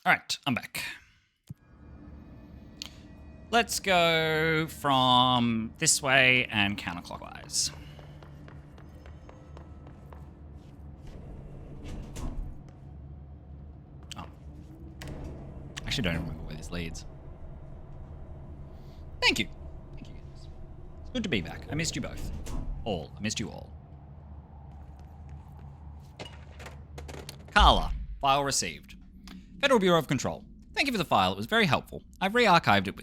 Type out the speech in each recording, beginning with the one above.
All right, I'm back. Let's go from this way and counterclockwise. Oh. Actually, don't remember where this leads. Thank you. Thank you, guys. It's good to be back. I missed you both. All. I missed you all. Carla. File received. Federal Bureau of Control. Thank you for the file. It was very helpful. I've re-archived it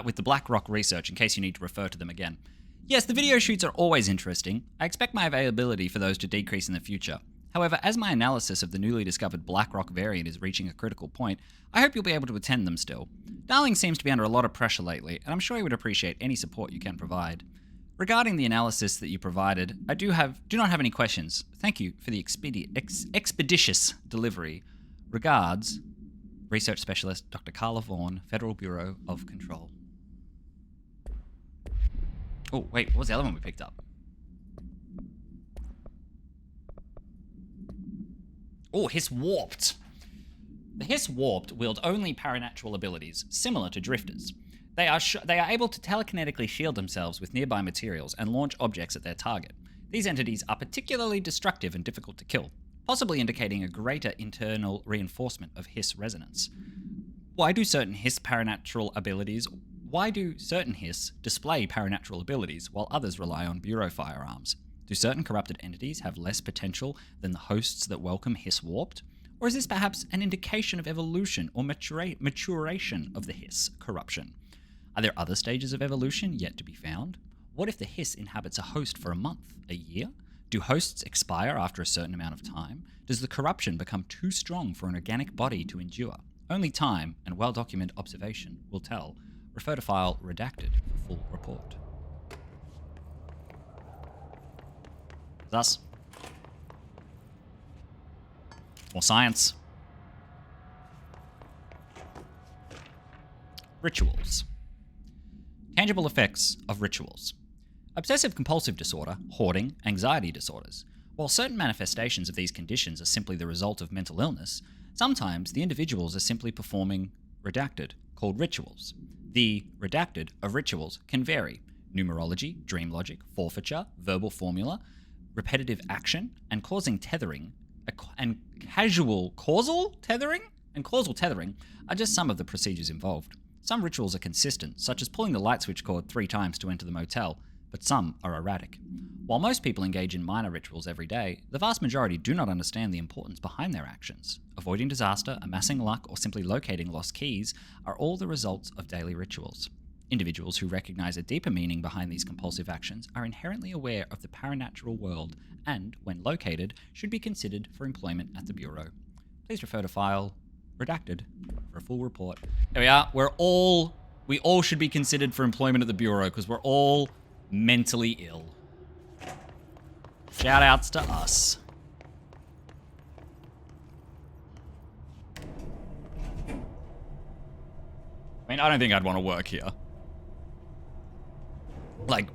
with the Black Rock research in case you need to refer to them again. Yes, the video shoots are always interesting. I expect my availability for those to decrease in the future. However, as my analysis of the newly discovered Black Rock variant is reaching a critical point, I hope you'll be able to attend them still. Darling seems to be under a lot of pressure lately, and I'm sure he would appreciate any support you can provide. Regarding the analysis that you provided, I do not have any questions. Thank you for the expeditious delivery. Regards, Research Specialist Dr. Carla Vaughn, Federal Bureau of Control. Oh, wait, what was the other one we picked up? Oh, Hiss Warped. The Hiss Warped wield only paranatural abilities, similar to drifters. They are able to telekinetically shield themselves with nearby materials and launch objects at their target. These entities are particularly destructive and difficult to kill, possibly indicating a greater internal reinforcement of Hiss resonance. Why do certain Hiss display paranatural abilities while others rely on Bureau firearms? Do certain corrupted entities have less potential than the hosts that welcome Hiss Warped? Or is this perhaps an indication of evolution or maturation of the Hiss corruption? Are there other stages of evolution yet to be found? What if the Hiss inhabits a host for a month, a year? Do hosts expire after a certain amount of time? Does the corruption become too strong for an organic body to endure? Only time and well-documented observation will tell. Refer to file redacted for full report. Thus, more science. Rituals. Tangible effects of rituals. Obsessive-compulsive disorder, hoarding, anxiety disorders. While certain manifestations of these conditions are simply the result of mental illness, sometimes the individuals are simply performing redacted, called rituals. The redacted of rituals can vary. Numerology, dream logic, forfeiture, verbal formula, repetitive action, and causal tethering are just some of the procedures involved. Some rituals are consistent, such as pulling the light switch cord 3 times to enter the motel, but some are erratic. While most people engage in minor rituals every day, the vast majority do not understand the importance behind their actions. Avoiding disaster, amassing luck, or simply locating lost keys are all the results of daily rituals. Individuals who recognize a deeper meaning behind these compulsive actions are inherently aware of the paranatural world and, when located, should be considered for employment at the Bureau. Please refer to file redacted for a full report. There we are. We all should be considered for employment at the Bureau because we're all mentally ill. Shout outs to us. I mean, I don't think I'd want to work here. Like,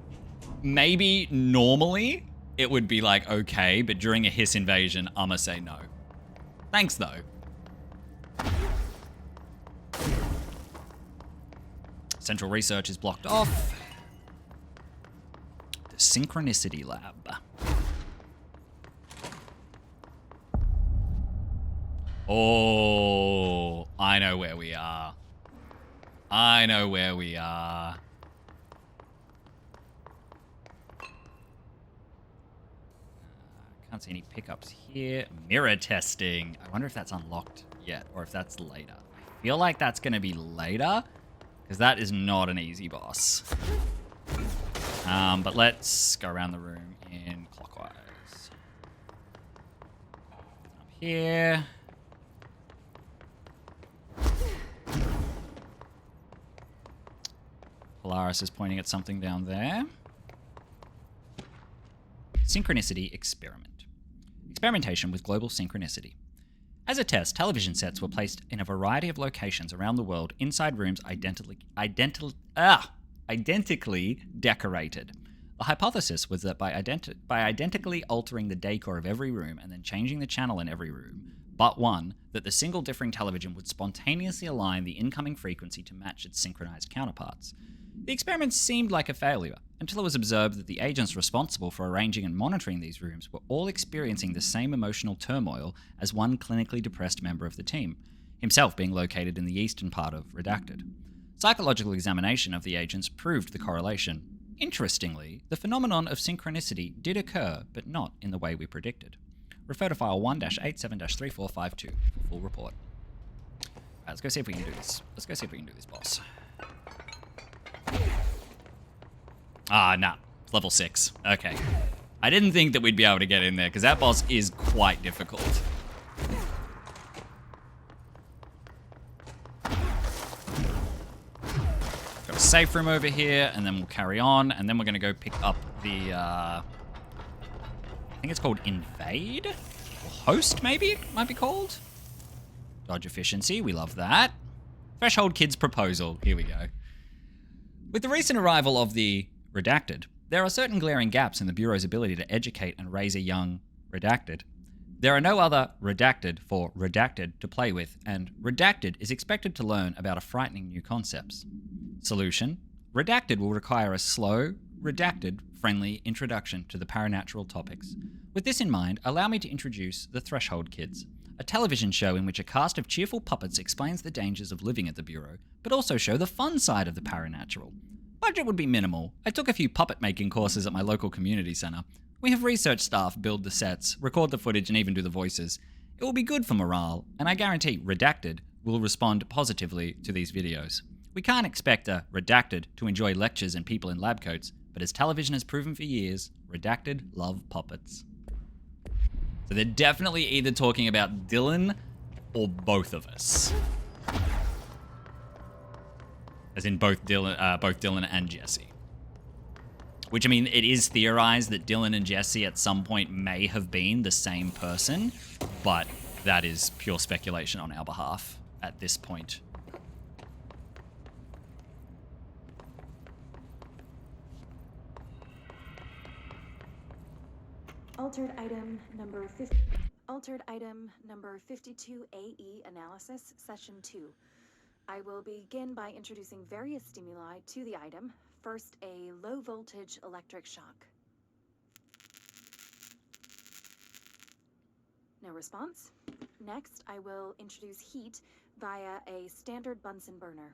maybe normally it would be like, okay, but during a Hiss invasion, I'ma say no. Thanks, though. Central research is blocked off. The Synchronicity Lab. Oh, I know where we are. I know where we are. Can't see any pickups here. Mirror testing. I wonder if that's unlocked yet or if that's later. I feel like that's going to be later because that is not an easy boss. But let's go around the room in clockwise. Up here. Polaris is pointing at something down there. Synchronicity experiment. Experimentation with global synchronicity. As a test, television sets were placed in a variety of locations around the world inside rooms identically decorated. The hypothesis was that by identically altering the decor of every room and then changing the channel in every room, but one, that the single differing television would spontaneously align the incoming frequency to match its synchronized counterparts. The experiment seemed like a failure, until it was observed that the agents responsible for arranging and monitoring these rooms were all experiencing the same emotional turmoil as one clinically depressed member of the team, himself being located in the eastern part of Redacted. Psychological examination of the agents proved the correlation. Interestingly, the phenomenon of synchronicity did occur, but not in the way we predicted. Refer to file 1-87-3452 for full report. Alright, let's go see if we can do this. Let's go see if we can do this, boss. Nah. It's level 6. Okay. I didn't think that we'd be able to get in there, because that boss is quite difficult. Got a safe room over here, and then we'll carry on, and then we're going to go pick up the, I think it's called Invade? Or Host, maybe it might be called? Dodge efficiency, we love that. Threshold Kids Proposal, here we go. With the recent arrival of the Redacted, there are certain glaring gaps in the Bureau's ability to educate and raise a young Redacted. There are no other Redacted for Redacted to play with, and Redacted is expected to learn about a frightening new concepts. Solution: Redacted will require a slow, redacted, friendly introduction to the paranatural topics. With this in mind, allow me to introduce The Threshold Kids, a television show in which a cast of cheerful puppets explains the dangers of living at the Bureau, but also show the fun side of the paranatural. Budget would be minimal. I took a few puppet making courses at my local community center. We have research staff build the sets, record the footage, and even do the voices. It will be good for morale, and I guarantee Redacted will respond positively to these videos. We can't expect a Redacted to enjoy lectures and people in lab coats, but as television has proven for years, Redacted love puppets. So they're definitely either talking about Dylan or both of us. As in both Dylan and Jesse. Which, I mean, it is theorized that Dylan and Jesse at some point may have been the same person, but that is pure speculation on our behalf at this point. Altered item number 52AE analysis, session 2. I will begin by introducing various stimuli to the item. First, a low voltage electric shock. No response. Next, I will introduce heat via a standard Bunsen burner.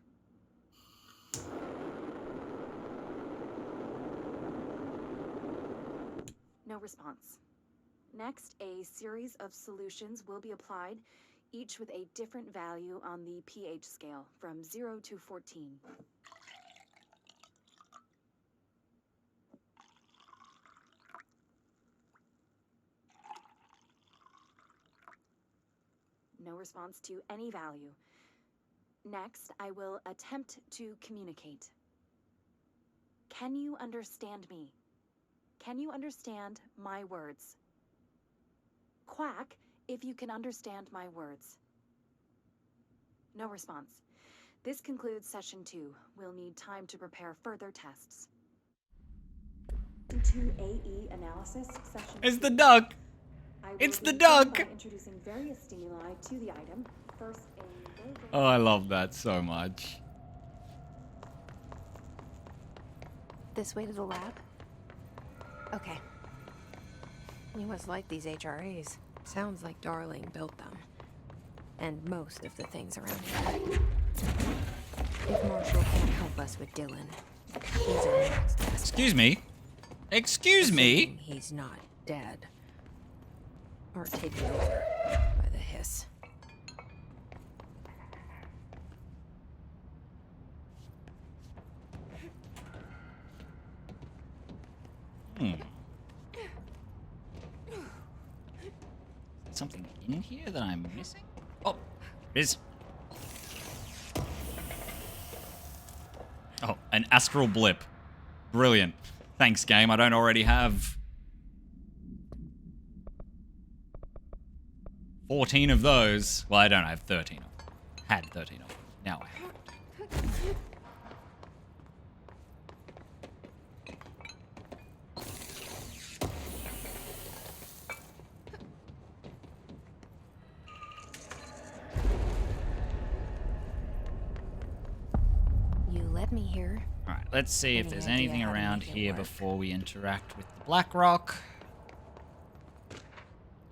No response. Next, a series of solutions will be applied, each with a different value on the pH scale, from 0 to 14. No response to any value. Next, I will attempt to communicate. Can you understand me? Can you understand my words? Quack if you can understand my words. No response. This concludes session 2. We'll need time to prepare further tests. 2AE analysis session. It's the duck. It's the duck. Introducing various stimuli to the item. First, Oh, I love that so much. This way to the lab? Okay. You must like these HRAs. Sounds like Darling built them. And most of the things around here. If Marshall can't help us with Dylan, he's our next best. Excuse me? Excuse me? He's not dead. Or taken over by the hiss. Something in here that I'm missing? Oh, it is. Oh, an astral blip. Brilliant. Thanks, game. I don't already have 14 of those. Well, I don't. I have 13 of them. Had 13 of them. Now I have. led me here. Alright, let's see if Any there's idea anything how to around make it here work? before we interact with the Black Rock.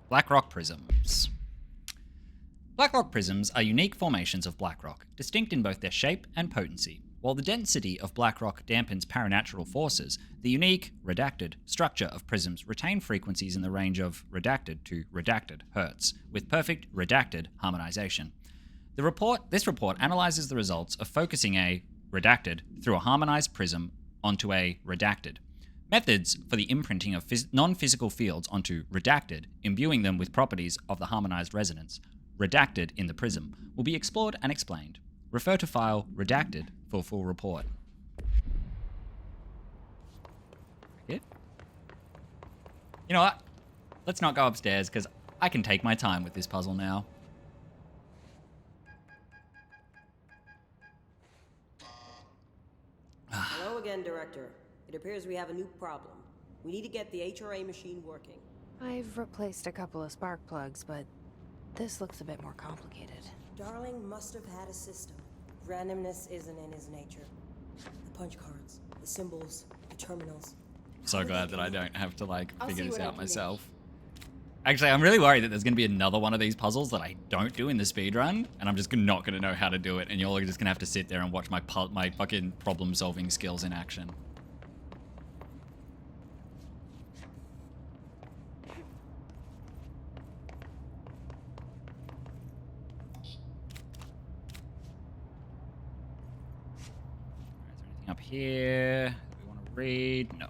Black Rock prisms. Black Rock prisms are unique formations of Black Rock, distinct in both their shape and potency. While the density of Black Rock dampens paranatural forces, the unique, redacted structure of prisms retain frequencies in the range of redacted to redacted hertz, with perfect redacted harmonization. This report analyzes the results of focusing a redacted through a harmonized prism onto a redacted. Methods for the imprinting of non-physical fields onto redacted, imbuing them with properties of the harmonized resonance, redacted in the prism, will be explored and explained. Refer to file redacted for full report. Yeah. You know what? Let's not go upstairs, because I can take my time with this puzzle now. Hello again, Director. It appears we have a new problem. We need to get the HRA machine working. I've replaced a couple of spark plugs, but this looks a bit more complicated. Darling must have had a system. Randomness isn't in his nature. The punch cards, the symbols, the terminals. So glad that I don't have to, I'll figure see this what I out can myself. Actually, I'm really worried that there's going to be another one of these puzzles that I don't do in the speedrun, and I'm just not going to know how to do it, and you're just going to have to sit there and watch my fucking problem-solving skills in action. Is there anything up here that we want to read? No.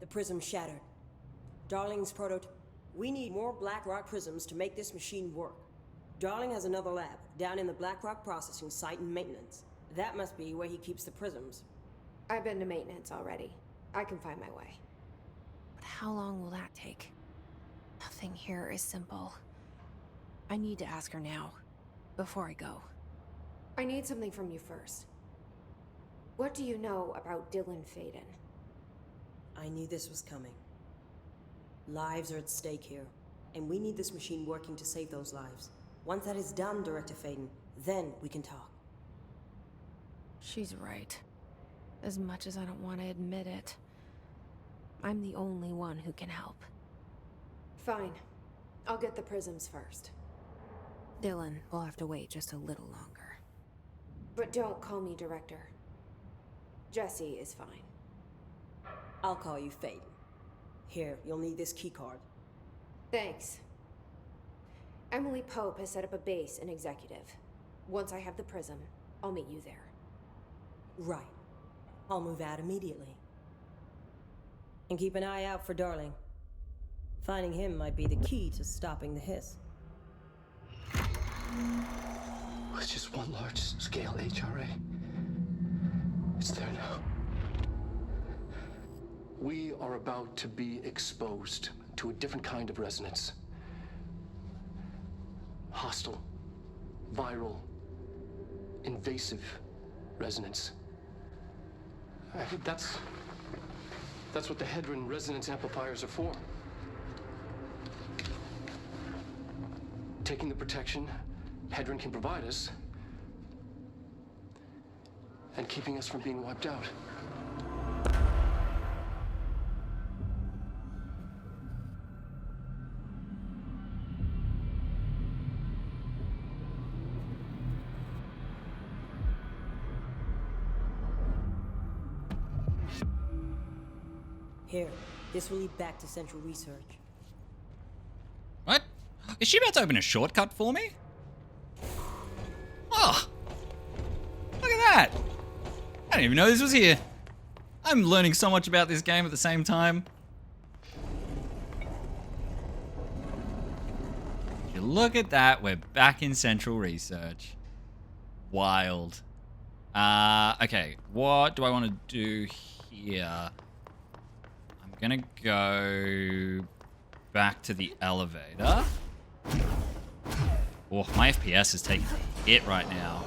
The prism shattered. Darling's prototype. We need more Black Rock prisms to make this machine work. Darling has another lab down in the Black Rock processing site in maintenance. That must be where he keeps the prisms. I've been to maintenance already. I can find my way. But how long will that take? Nothing here is simple. I need to ask her now, before I go. I need something from you first. What do you know about Dylan Faden? I knew this was coming. Lives are at stake here, and we need this machine working to save those lives. Once that is done, Director Faden, then we can talk. She's right. As much as I don't want to admit it. I'm the only one who can help. Fine. I'll get the prisms first. Dylan will have to wait just a little longer. But don't call me Director. Jesse is fine. I'll call you Faden. Here, you'll need this keycard. Thanks. Emily Pope has set up a base in Executive. Once I have the prism, I'll meet you there. Right. I'll move out immediately. And keep an eye out for Darling. Finding him might be the key to stopping the hiss. It's just one large-scale HRA. It's there now. We are about to be exposed to a different kind of resonance. Hostile, viral, invasive resonance. I think that's what the Hedron resonance amplifiers are for. Taking the protection Hedron can provide us and keeping us from being wiped out. Here, this will lead back to Central Research. What? Is she about to open a shortcut for me? Oh! Look at that! I didn't even know this was here. I'm learning so much about this game at the same time. You look at that, we're back in Central Research. Wild. Okay, what do I want to do here? I'm gonna go back to the elevator. Oh, my FPS is taking a hit right now.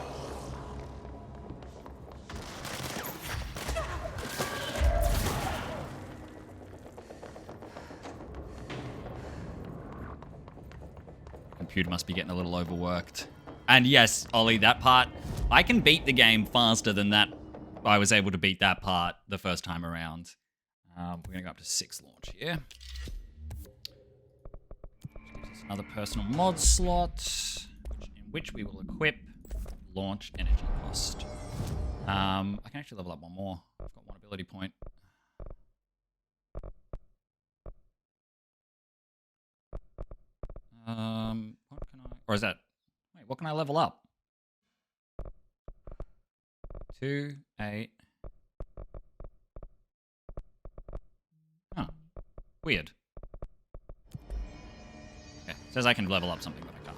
Computer must be getting a little overworked. And yes, Ollie, that part, I can beat the game faster than that. I was able to beat that part the first time around. We're going to go up to 6 launch here. Another personal mod slot, in which we will equip launch energy cost. I can actually level up one more. I've got 1 ability point. What can I... Or is that... Wait, what can I level up? 2, 8... Huh. Weird. Okay, says I can level up something, but I can't.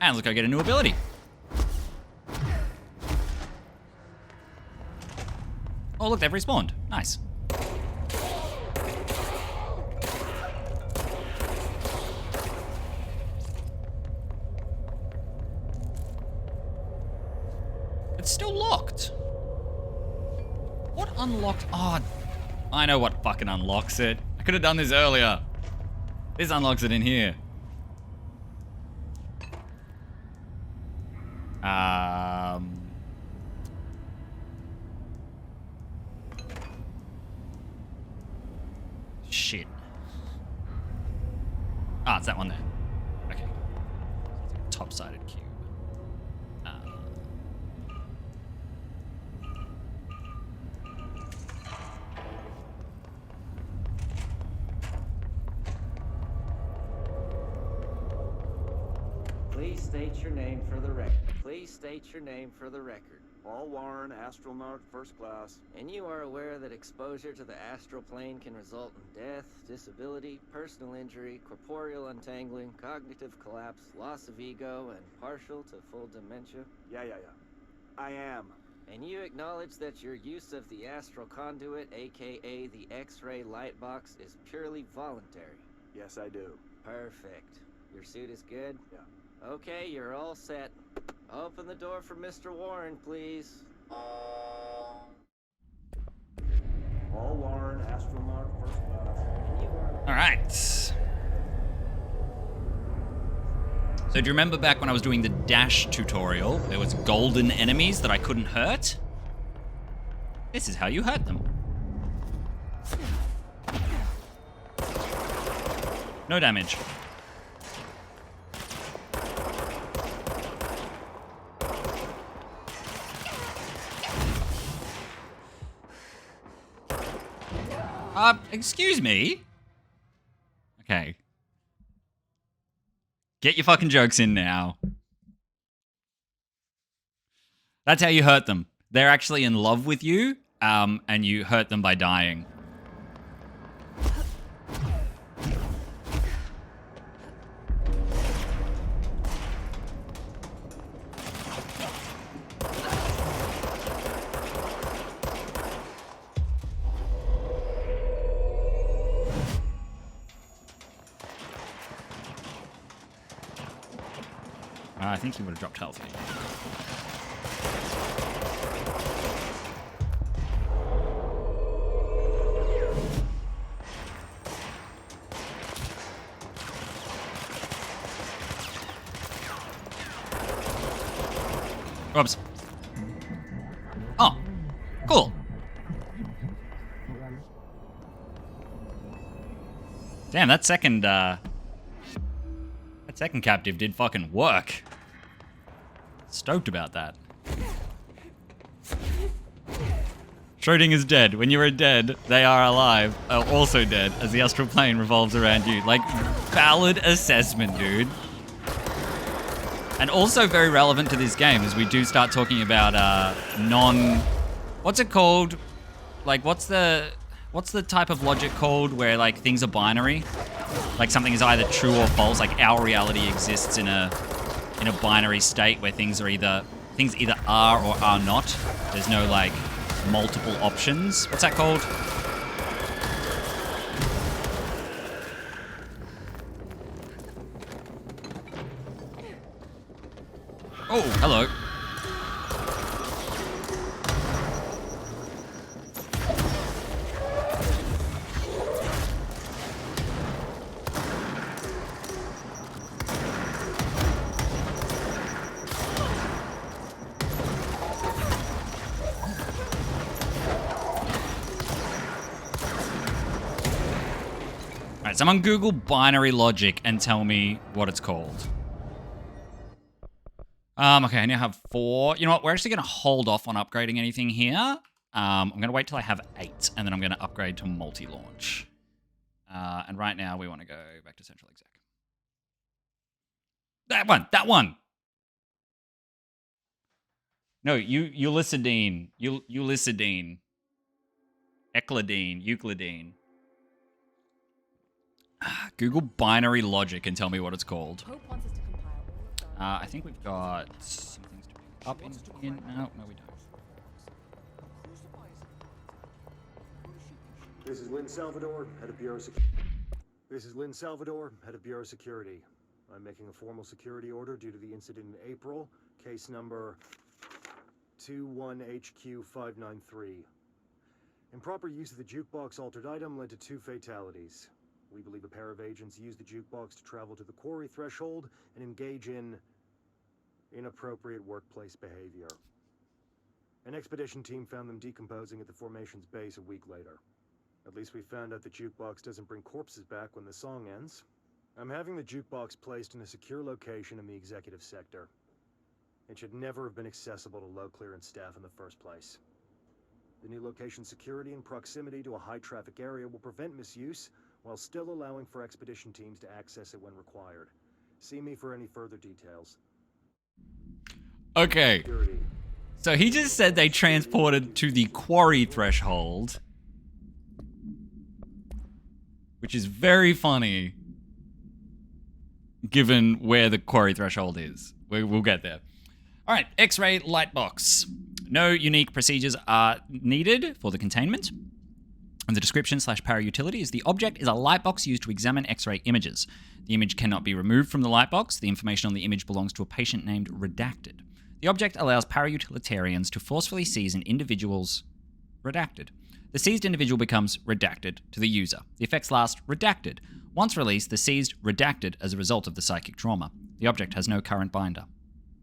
And let's go get a new ability. Oh, look, they've respawned. Nice. It's still locked. What unlocked? Oh, I know what fucking unlocks it. I could have done this earlier. This unlocks it in here. Shit. Ah, it's that one there. Okay. Top-sided cube. Please state your name for the record. Please state your name for the record. Paul Warren, astronaut, first class. And you are aware that exposure to the astral plane can result in death, disability, personal injury, corporeal untangling, cognitive collapse, loss of ego, and partial to full dementia? Yeah. I am. And you acknowledge that your use of the astral conduit, aka the X-ray light box, is purely voluntary? Yes, I do. Perfect. Your suit is good? Yeah. Okay, you're all set. Open the door for Mr. Warren, please. Paul Warren, astronaut, first class. All right. So do you remember back when I was doing the dash tutorial, there was golden enemies that I couldn't hurt? This is how you hurt them. No damage. Excuse me? Okay. Get your fucking jokes in now. That's how you hurt them. They're actually in love with you, and you hurt them by dying. I think he would have dropped health here. Whoops. Oh, cool. Damn, that second captive did fucking work. Stoked about that. Schrodinger's dead. When you are dead, they are alive. Also dead, as the astral plane revolves around you. Like, valid assessment, dude. And also very relevant to this game, as we do start talking about what's it called? Like, what's the type of logic called where, like, things are binary? Like, something is either true or false. Like, our reality exists in a binary state where things are either things either are or are not. There's no, like, multiple options. What's that called? Oh, hello. Alright, someone Google binary logic and tell me what it's called. Okay, I now have 4. You know what? We're actually going to hold off on upgrading anything here. I'm going to wait till I have 8, and then I'm going to upgrade to multi-launch. And right now, we want to go back to central exec. That one! No, Euclidine. Euclidine. Google binary logic and tell me what it's called. I think we've got some things to pick up in no, we don't. This is Lynn Salvador, head of Bureau Security. I'm making a formal security order due to the incident in April, case number 21HQ593. Improper use of the jukebox altered item led to 2 fatalities. We believe a pair of agents used the jukebox to travel to the quarry threshold and engage in inappropriate workplace behavior. An expedition team found them decomposing at the formation's base a week later. At least we found out the jukebox doesn't bring corpses back when the song ends. I'm having the jukebox placed in a secure location in the executive sector. It should never have been accessible to low clearance staff in the first place. The new location's security and proximity to a high-traffic area will prevent misuse, while still allowing for expedition teams to access it when required. See me for any further details. Okay. Security. So he just said they transported to the quarry threshold, which is very funny, given where the quarry threshold is. We'll get there. All right, X-ray light box. No unique procedures are needed for the containment. And the description / para utility is the object is a light box used to examine X-ray images. The image cannot be removed from the light box. The information on the image belongs to a patient named Redacted. The object allows para-utilitarians to forcefully seize an individual's Redacted. The seized individual becomes redacted to the user. The effects last redacted. Once released, the seized redacted as a result of the psychic trauma. The object has no current binder.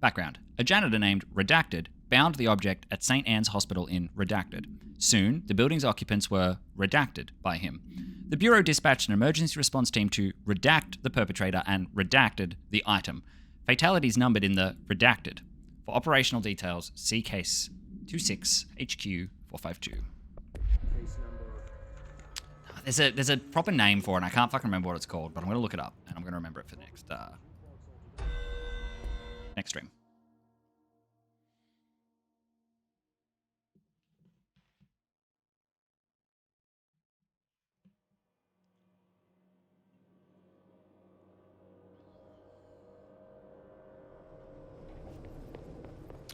Background. A janitor named Redacted bound the object at St. Anne's Hospital in Redacted. Soon, the building's occupants were redacted by him. The Bureau dispatched an emergency response team to redact the perpetrator and redacted the item. Fatalities numbered in the redacted. For operational details, see case 26HQ452. Case number... There's a proper name for it, and I can't fucking remember what it's called, but I'm going to look it up, and I'm going to remember it for next stream.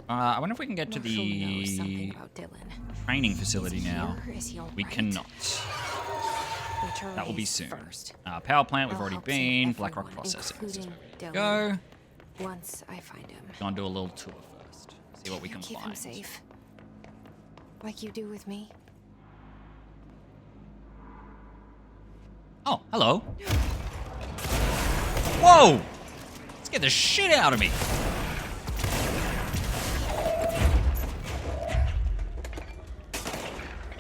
I wonder if we can get to the training facility now. We cannot. That will be soon. Power plant, we've already been. Blackrock processing. This is where we need to go. Once I find him. Gonna do a little tour first. See what we can Keep find. him safe. Like you do with me. Oh, hello. Whoa! Scared the shit out of me.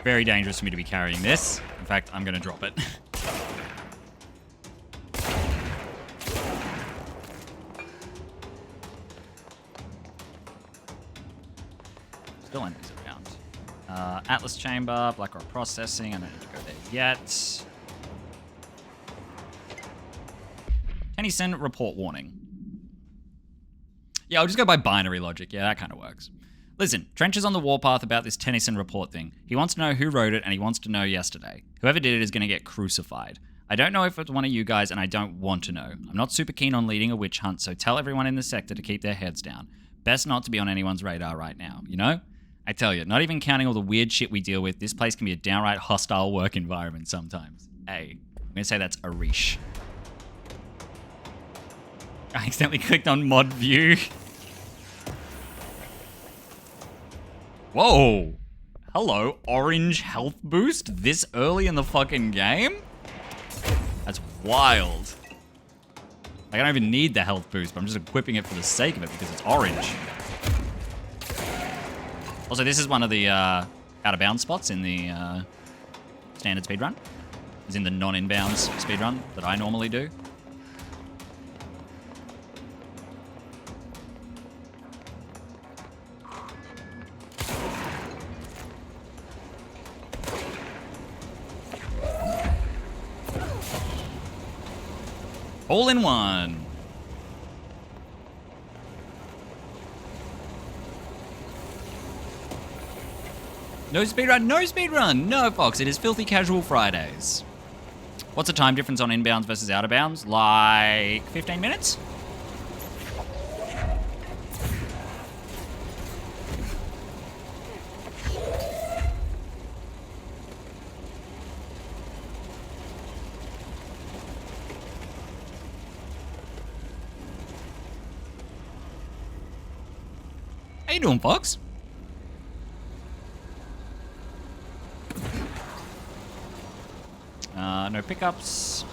Very dangerous for me to be carrying this. In fact, I'm going to drop it. Still enemies around. Atlas chamber, Blackrock processing. I don't need to go there yet. Tennyson report warning. Yeah, I'll just go by binary logic. Yeah, that kind of works. Listen, Trench is on the warpath about this Tennyson report thing. He wants to know who wrote it, and he wants to know yesterday. Whoever did it is going to get crucified. I don't know if it's one of you guys, and I don't want to know. I'm not super keen on leading a witch hunt, so tell everyone in the sector to keep their heads down. Best not to be on anyone's radar right now, you know? I tell you, not even counting all the weird shit we deal with, this place can be a downright hostile work environment sometimes. Hey, I'm gonna say that's Arish. I accidentally clicked on mod view. Whoa! Hello, orange health boost this early in the fucking game? That's wild. Like, I don't even need the health boost, but I'm just equipping it for the sake of it because it's orange. Also, this is one of the out-of-bounds spots in the standard speedrun. It's in the non-inbounds speedrun that I normally do. All in one. No speedrun, no speedrun! No, Fox, it is Filthy Casual Fridays. What's the time difference on inbounds versus out of bounds? Like 15 minutes? How you doing, Fox? No pickups.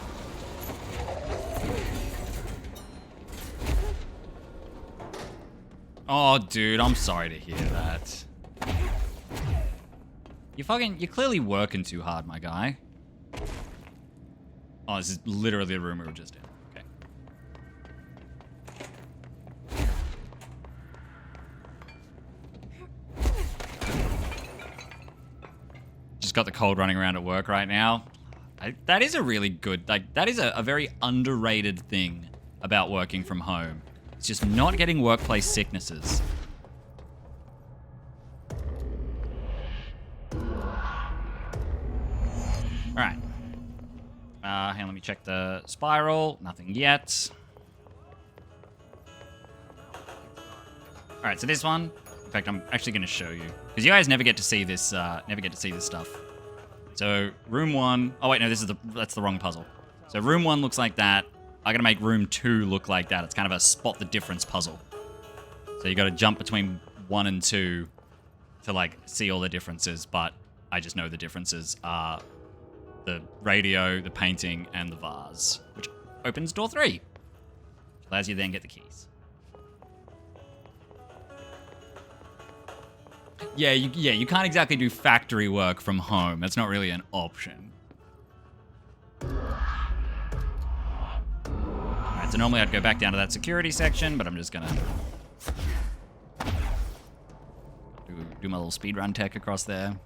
Oh, dude, I'm sorry to hear that. You're clearly working too hard, my guy. Oh, this is literally the room we were just in. Just got the cold running around at work right now. That is a really good, like, that is a very underrated thing about working from home. It's just not getting workplace sicknesses. Alright. Hang on, let me check the spiral. Nothing yet. Alright, so this one, in fact, I'm actually going to show you. Because you guys never get to see this, stuff. So, room 1... Oh, wait, no, that's the wrong puzzle. So, room 1 looks like that. I'm going to make room 2 look like that. It's kind of a spot the difference puzzle. So, you got to jump between 1 and 2 to, like, see all the differences. But I just know the differences are the radio, the painting, and the vase. Which opens door 3. Which allows you to then get the keys. Yeah, you can't exactly do factory work from home. That's not really an option. Alright, so normally I'd go back down to that security section, but I'm just gonna do my little speedrun tech across there.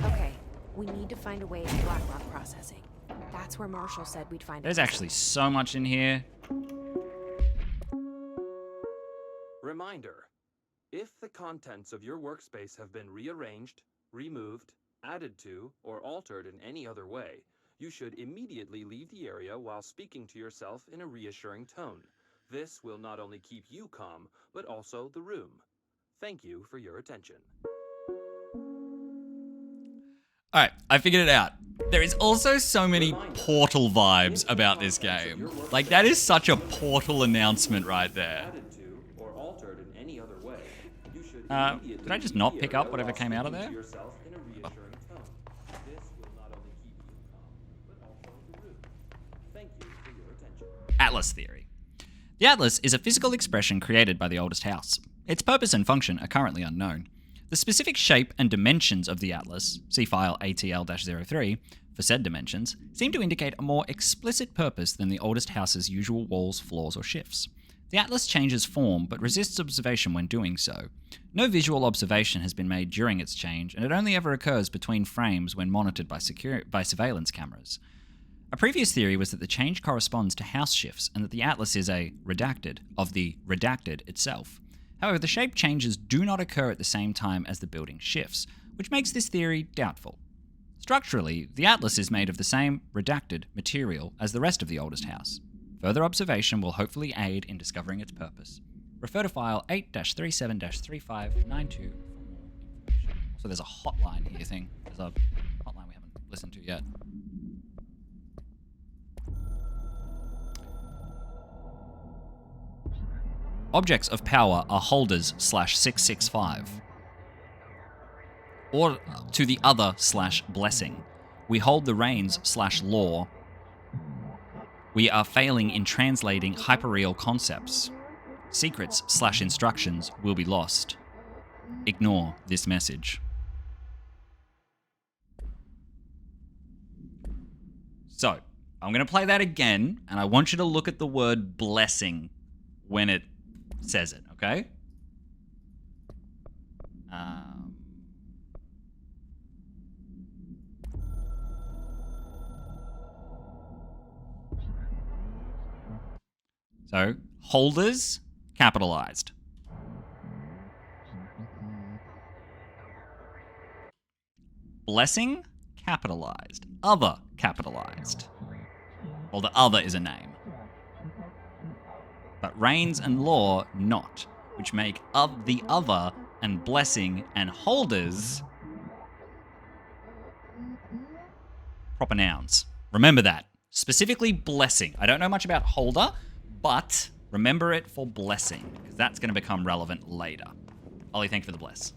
Okay, we need to find a way to black rock processing. That's where Marshall said we'd find it. There's actually so much in here. Reminder. If the contents of your workspace have been rearranged, removed, added to, or altered in any other way, you should immediately leave the area while speaking to yourself in a reassuring tone. This will not only keep you calm, but also the room. Thank you for your attention. Alright, I figured it out. There is also so many Portal vibes about this game. Like, that is such a Portal announcement right there. Did I just not pick up whatever came out of there? Atlas theory. The Atlas is a physical expression created by the oldest house. Its purpose and function are currently unknown. The specific shape and dimensions of the Atlas, see file ATL-03, for said dimensions, seem to indicate a more explicit purpose than the oldest house's usual walls, floors, or shifts. The Atlas changes form, but resists observation when doing so. No visual observation has been made during its change, and it only ever occurs between frames when monitored by surveillance cameras. A previous theory was that the change corresponds to house shifts, and that the Atlas is a redacted of the redacted itself. However, the shape changes do not occur at the same time as the building shifts, which makes this theory doubtful. Structurally, the Atlas is made of the same redacted material as the rest of the oldest house. Further observation will hopefully aid in discovering its purpose. Refer to file 8-37-3592 for more information. So there's a hotline here thing. There's a hotline we haven't listened to yet. Objects of power are holders /665. Or to the other /blessing. We hold the reins /law. We are failing in translating hyperreal concepts. Secrets /instructions will be lost. Ignore this message. So, I'm going to play that again, and I want you to look at the word blessing when it says it, okay? So, holders, capitalized. Blessing, capitalized. Other, capitalized. Well, the other is a name. But reigns and law, not, which make of the other and blessing and holders proper nouns. Remember that. Specifically blessing. I don't know much about holder, but remember it for blessing, because that's going to become relevant later. Ollie, thank you for the bless.